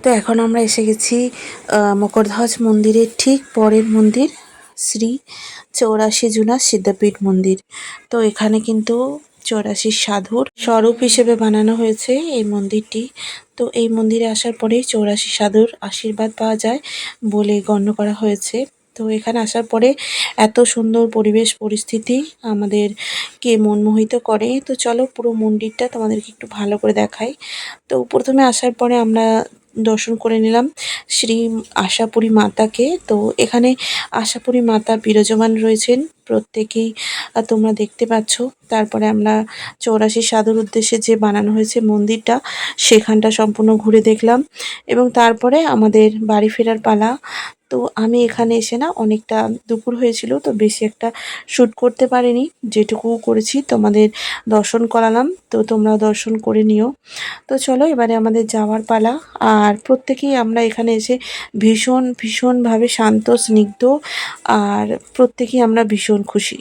তো এখন আমরা এসে গেছি মকরধ্বজ মন্দিরের ঠিক পরের মন্দির, শ্রী 84 জুনা সিদ্ধপীঠ মন্দির। তো এখানে কিন্তু 84 সাধুর স্বরূপ হিসেবে বানানো হয়েছে এই মন্দিরটি। তো এই মন্দিরে আসার পরেই 84 সাধুর আশীর্বাদ পাওয়া যায় বলে গণ্য করা হয়েছে। তো এখানে আসার পরে এত সুন্দর পরিবেশ পরিস্থিতি আমাদেরকে মনমোহিত করে। তো চলো পুরো মন্দিরটা তোমাদেরকে একটু ভালো করে দেখাই। তো প্রথমে আসার পরে আমরা দর্শন করে নিলাম শ্রী আশাপুরী মাতাকে। তো এখানে আশাপুরী মাতা বিরাজমান রয়েছেন, প্রত্যেকেই তোমরা দেখতে পাচ্ছ। তারপরে আমরা 84 সাধুর উদ্দেশ্যে যে বানানো হয়েছে মন্দিরটা, সেখানটা সম্পূর্ণ ঘুরে দেখলাম এবং তারপরে আমাদের বাড়ি ফেরার পালা। তো আমি এখানে এসে না অনেকটা দুপুর হয়েছিল, তো বেশি একটা শ্যুট করতে পারিনি, যেটুকু করেছি তোমাদের দর্শন করালাম। তো তোমরাও দর্শন করে নিও। তো চলো এবারে আমাদের যাওয়ার পালা। আর প্রত্যেকেই আমরা এখানে এসে ভীষণভাবে শান্ত স্নিগ্ধ, আর প্রত্যেকেই আমরা ভীষণ খুশি।